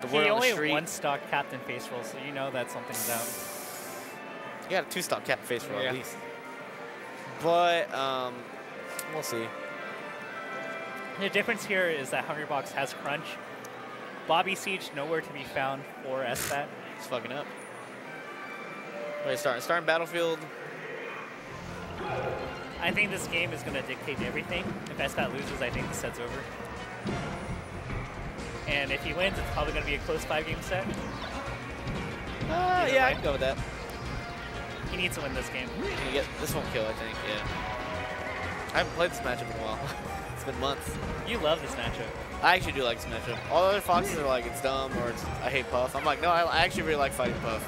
The word on the street. He only one-stock captain face roll, so you know that something's out. You got a 2-stock captain face roll at least. But we'll see. The difference here is that Hungrybox has crunch. Bobby Siege nowhere to be found for SFAT. He's fucking up. Wait, starting Battlefield. I think this game is going to dictate everything. If SFAT loses, I think the set's over. And if he wins, it's probably going to be a close 5-game set. Yeah, I can go with that. He needs to win this game. This won't kill, I think, yeah. I haven't played this matchup in a while. It's been months. You love this matchup. I actually do like this matchup. All the other Foxes are like, it's dumb or it's, I hate Puff. I'm like, no, I actually really like fighting Puff.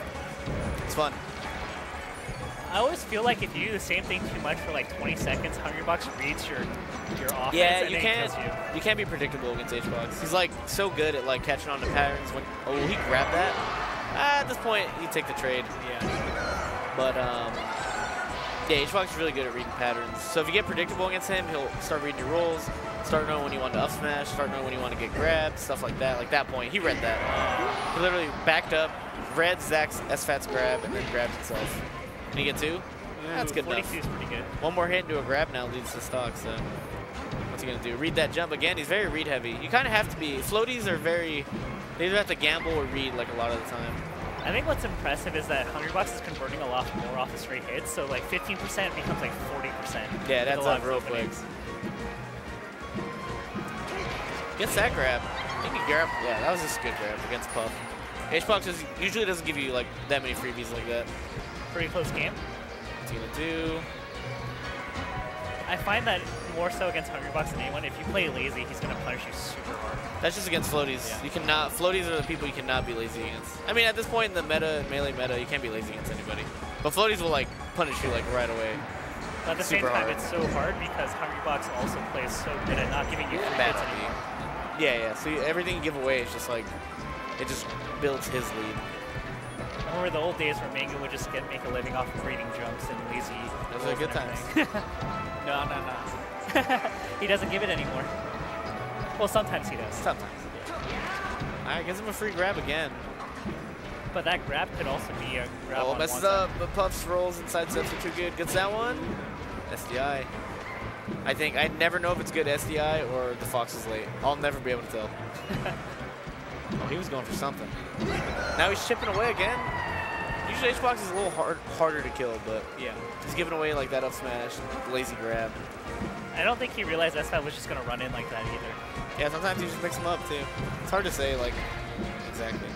It's fun. I always feel like if you do the same thing too much for like 20 seconds, Hungrybox reads your offense and then kills you. You can't be predictable against HBox. He's like so good at like catching on to patterns. When he grabbed that. At this point, you take the trade. Yeah. But yeah, HBox is really good at reading patterns. So if you get predictable against him, he'll start reading your rolls, start knowing when you want to up smash, start knowing when you want to get grabbed, stuff like that. Like that point, he read that. He literally backed up, read Zach's SFAT's grab, and then grabbed himself. Can you get 2? Yeah, that's good enough. 42 is pretty good. One more hit into a grab now leads to stock, so what's he going to do? Read that jump again. He's very read heavy. You kind of have to be. Floaties are very, they either have to gamble or read like a lot of the time. I think what's impressive is that Hungrybox is converting a lot more off the straight hits, so like 15% becomes like 40%. Yeah, that's up real quick. Gets that grab. I think he grabbed. Yeah, that was just a good grab against Puff. HBox usually doesn't give you like that many freebies like that. Pretty close game. What's he gonna do? I find that more so against Hungrybox than anyone. If you play lazy, he's gonna punish you super hard. That's just against floaties. Yeah. You cannot. Floaties are the people you cannot be lazy against. I mean, at this point in the melee meta, you can't be lazy against anybody. But floaties will like punish you like right away. But at the same time, it's so hard because Hungrybox also plays so good at not giving you free hits anymore. Yeah. So everything you give away is just like it just builds his lead. I remember the old days where Mango would just make a living off of reading jumps and lazy. Those are good times. No. He doesn't give it anymore. Well, sometimes he does. Sometimes. All right, gives him a free grab again. But that grab could also be a grab on messes up, but Puff's rolls inside steps are too good. Gets that one. SDI. I think I'd never know if it's good SDI or the Fox is late. I'll never be able to tell. Oh, he was going for something. Now he's chipping away again. Usually HBox is a little harder to kill, but yeah, he's giving away like that up smash, lazy grab. I don't think he realized SFAT was just going to run in like that either. Yeah, sometimes he just picks him up too. It's hard to say like exactly.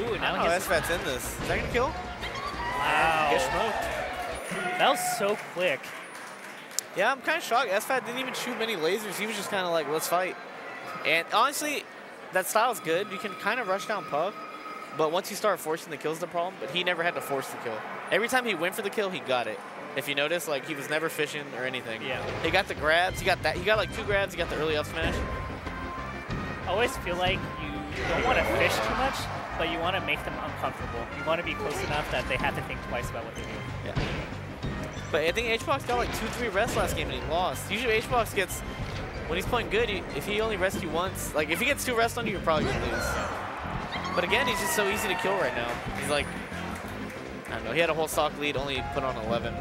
Ooh, now SFAT's in this. Is that going to kill? Wow. Get smoked. That was so quick. Yeah, I'm kind of shocked. SFAT didn't even shoot many lasers. He was just kind of like, let's fight. And honestly, that style's good. You can kind of rush down Puff, but once you start forcing the kills, the problem. But he never had to force the kill. Every time he went for the kill, he got it. If you notice, like he was never fishing or anything. Yeah. He got the grabs. He got that. He got like 2 grabs. He got the early up smash. I always feel like you don't want to fish too much, but you want to make them uncomfortable. You want to be close enough that they have to think twice about what they do. Yeah. But I think HBox got like 2-3 rests last game and he lost. Usually HBox gets. When he's playing good, if he only rests you once, like if he gets 2 rests on you, you're probably gonna lose. But again, he's just so easy to kill right now. He's like, I don't know, he had a whole stock lead, only put on 11.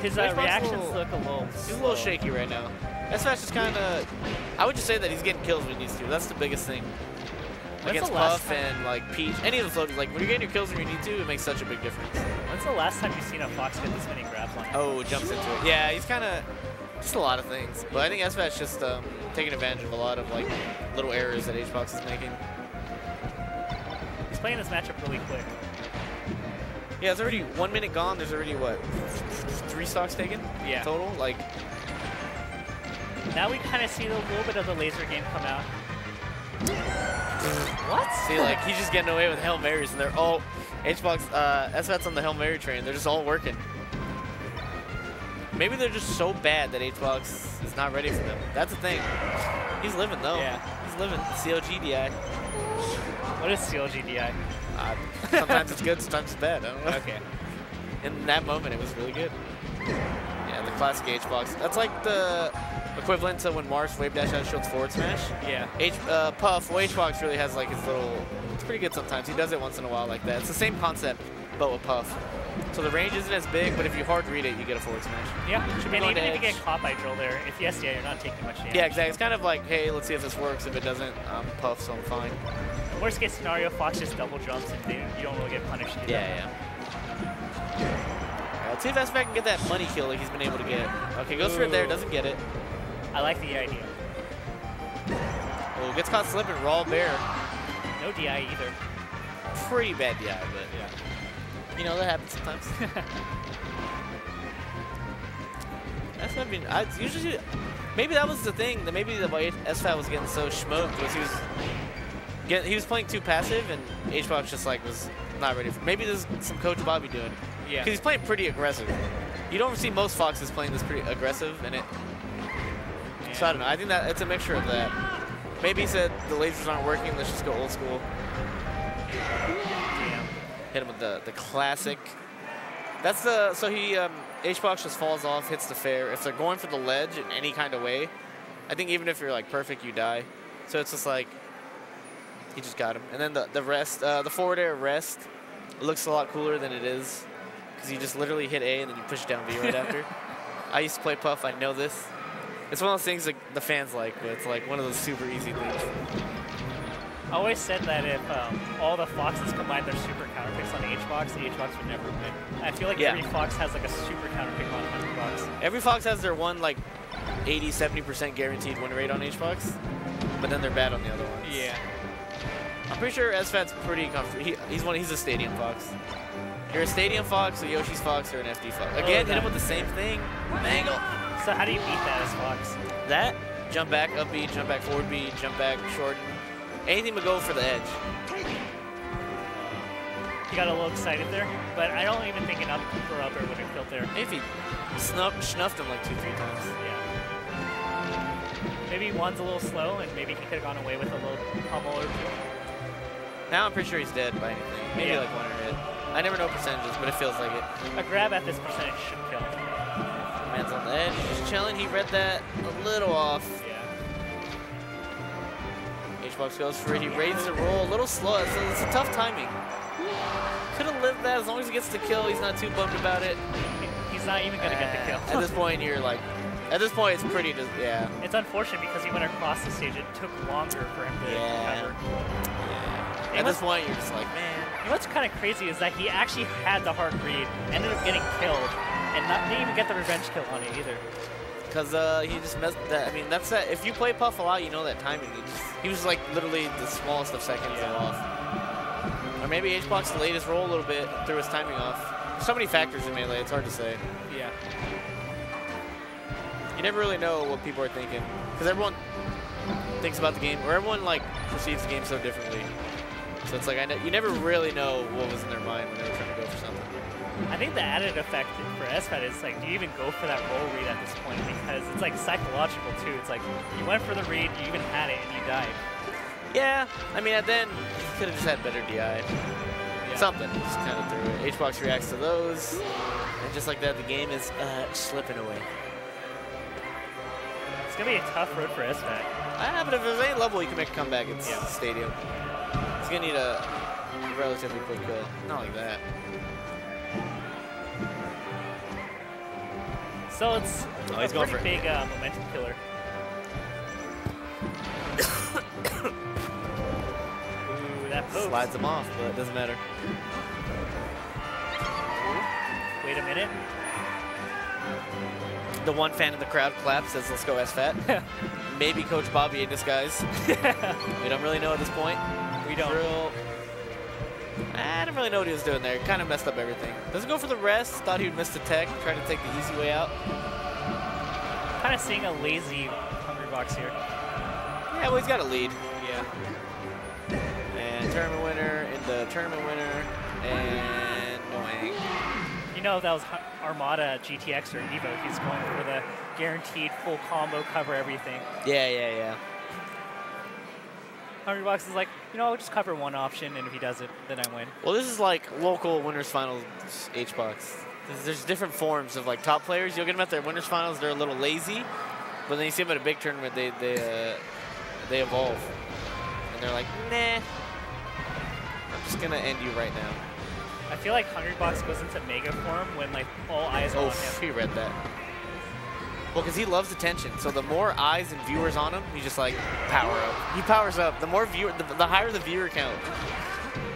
His reactions look a little He's a little shaky right now. SFAT's just kind of, I would just say that he's getting kills when he needs to. That's the biggest thing. Against Puff and like Peach, any of the floaters, like when you're getting your kills when you need to, it makes such a big difference. When's the last time you've seen a Fox get this many grabs on him? Oh, jumps into it. Yeah, he's kind of, just a lot of things. But I think SFAT's just taking advantage of a lot of like little errors that HBox is making. He's playing this matchup really quick. Yeah, it's already 1 minute gone. There's already what, 3 stocks taken? Yeah. Total? Like. Now we kind of see a little bit of the laser game come out. What? See, like he's just getting away with Hail Marys, and they're all HBox. SFAT's on the Hail Mary train. They're just all working. Maybe they're just so bad that HBox is not ready for them. That's the thing. He's living though. Yeah. He's living. CLG DI. What is CLG DI? Sometimes it's good, sometimes it's bad. I don't know. Okay. In that moment, it was really good. Yeah, the classic HBox. That's like the equivalent to when Mars wave dash out shields forward smash. Yeah. Puff, Hbox really has like his little, it's pretty good sometimes. He does it once in a while like that. It's the same concept, but with Puff. So the range isn't as big, but if you hard read it, you get a forward smash. Yeah, Should be and going even to if you edge. get caught by drill there, if yes, yeah, you're not taking much damage. Yeah, exactly. It's kind of like, hey, let's see if this works. If it doesn't, Puff, so I'm fine. Worst case scenario, Fox just double jumps and you don't really get punished either. Yeah. Let's see if SFAT can get that money kill like he's been able to get. Okay, goes for it there, doesn't get it. I like the idea. Oh, gets caught slipping, raw bear. No DI either. Pretty bad DI, but yeah. You know, that happens sometimes. That's what I mean. I usually, maybe that was the thing. That maybe the why SFAT was getting so smoked was he was playing too passive, and Hbox just like was not ready for. Maybe there's some Coach Bobby doing. Yeah. Because he's playing pretty aggressive. You don't see most Foxes playing this pretty aggressive, and so I don't know. I think that it's a mixture of that. Maybe he said the lasers aren't working. Let's just go old school. Damn. Hit him with the classic. That's the Hbox just falls off, hits the fair. If they're going for the ledge in any kind of way, I think even if you're like perfect, you die. So it's just like he just got him. And then the rest, the forward air rest, looks a lot cooler than it is because you just literally hit A and then you push down B right after. I used to play Puff. I know this. It's one of those things that the fans like, but it's like one of those super easy things. I always said that if all the Foxes combined their super counter picks on Hbox, the Hbox would never win. I feel like every Fox has like a super counter pick on Hbox. Every Fox has their one like 80–70% guaranteed win rate on Hbox, but then they're bad on the other ones. Yeah. I'm pretty sure SFAT's pretty comfortable. He's a Stadium Fox. You're a Stadium Fox, a Yoshi's Fox, or an FD Fox. Again, hit him with the same thing. Mangle. So how do you beat that as Fox? That, jump back, up B, jump back, forward B, jump back, shorten. Anything but go for the edge. He got a little excited there, but I don't even think an up or upper would have killed there. Maybe he snuffed him like 2–3 times. Yeah. Maybe one's a little slow, and maybe he could have gone away with a little pummel or two. Now I'm pretty sure he's dead by anything. Maybe like one hit. I never know percentages, but it feels like it. A grab at this percentage should kill. Man's on the edge, just chilling. He read that a little off. Yeah. Hbox goes for it. He raises the roll a little slow. It's a tough timing. Could have lived that as long as he gets the kill. He's not too bummed about it. He's not even going to get the kill. At this point, you're like, at this point, it's pretty, yeah. It's unfortunate because he went across the stage. It took longer for him to recover. Yeah. At this point, you're just like, man. And what's kind of crazy is that he actually had the hard read, ended up getting killed, and didn't even get the revenge kill on it either. Because he just messed that. I mean, that's that. If you play Puff a lot, you know that timing. He was like literally the smallest of seconds off. Or maybe Hbox delayed his roll a little bit, threw his timing off. So many factors in Melee, it's hard to say. Yeah. You never really know what people are thinking. Because everyone thinks about the game, or everyone like perceives the game so differently. So it's like, you never really know what was in their mind when they were trying to go for something. I think the added effect for SFAT is like, do you even go for that roll read at this point? Because it's like psychological too. It's like, you went for the read, you even had it, and you died. Yeah, I mean, then he could have just had better DI. Yeah. Something, just kind of threw it. Hbox reacts to those, and just like that, the game is slipping away. It's going to be a tough road for SFAT. But if there's any level you can make a comeback, it's Stadium. He's going to need a relatively quick kill. Not like that. So it's he's a going pretty for big momentum killer. Ooh, that poke. Slides him off, but it doesn't matter. Wait a minute. The one fan in the crowd claps, says, let's go SFAT. Maybe Coach Bobby in disguise. We don't really know at this point. We don't. I didn't really know what he was doing there. Kind of messed up everything. Doesn't go for the rest. Thought he would miss the tech. Tried to take the easy way out. Kind of seeing a lazy Hungrybox here. Yeah, well, he's got a lead. Yeah. And tournament winner into tournament winner. And going. You know, if that was Armada, GTX, or Evo, he's going for the guaranteed full combo, cover everything. Yeah. Hungrybox is like, you know, I'll just cover one option, and if he does it, then I win. Well, this is like local winners finals Hbox. There's different forms of like top players. You'll get them at their winners finals. They're a little lazy. But then you see them at a big tournament, they evolve. And they're like, nah, I'm just going to end you right now. I feel like Hungrybox goes into mega form when like all eyes are on him. He read that. Well, because he loves attention. So the more eyes and viewers on him, he just like power up. He powers up. The more viewer, the higher the viewer count.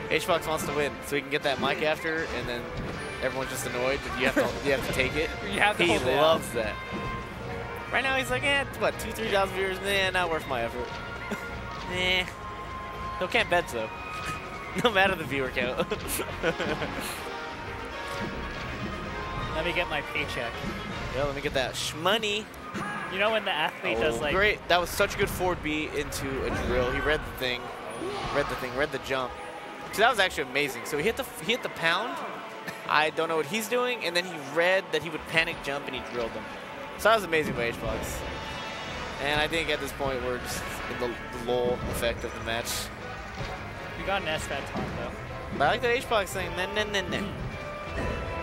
HBox wants to win, so he can get that mic after, and then everyone's just annoyed. But you have to take it. He loves that. Right now he's like, what, 2,000-3,000 viewers? Nah, not worth my effort. Nah. He'll can't bet though. No matter the viewer count. Let me get my paycheck. Yeah, let me get that shmoney. You know when the athlete does like... Great. That was such a good forward B into a drill. He read the thing. Read the jump. So that was actually amazing. So he hit the pound. I don't know what he's doing. And then he read that he would panic jump and he drilled them. So that was amazing by HBox. And I think at this point we're just in the lull effect of the match. We got an SFAT taunt though. But I like that HBox thing. Nah.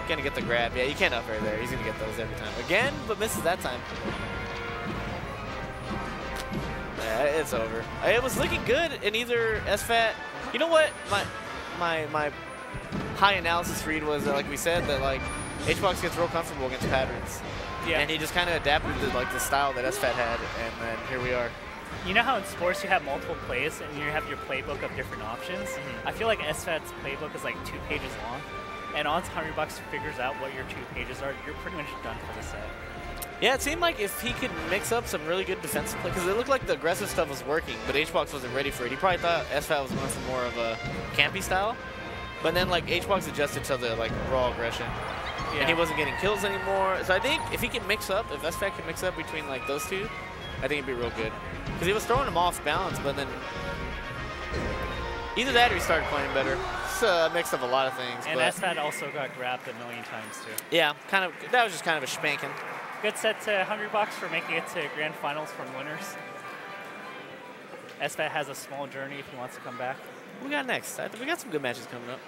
Gonna get the grab. Yeah, you can't up air there. He's gonna get those every time. Again, but misses that time. Yeah, it's over. It was looking good in either SFAT. You know what? My high analysis read was that, like we said, that like HBox gets real comfortable against patterns. Yeah. And he just kind of adapted to like the style that SFAT had, and then here we are. You know how in sports you have multiple plays and you have your playbook of different options? I feel like SFAT's playbook is like 2 pages long. And once Hungrybox figures out what your 2 pages are, you're pretty much done for the set. Yeah, it seemed like if he could mix up some really good defensive play, because it looked like the aggressive stuff was working, but HBox wasn't ready for it. He probably thought SFAT was going for more of a campy style, but then like HBox adjusted to the like raw aggression, and he wasn't getting kills anymore. So I think if he can mix up, if SFAT can mix up between like those two, I think it'd be real good. Because he was throwing him off balance, but then either that or he started playing better. It's a mix of a lot of things. And SFAT also got grabbed a million times too. Yeah, kind of. That was just kind of a spanking. Good set to Hungrybox for making it to grand finals from winners. SFAT has a small journey if he wants to come back. What we got next? We got some good matches coming up.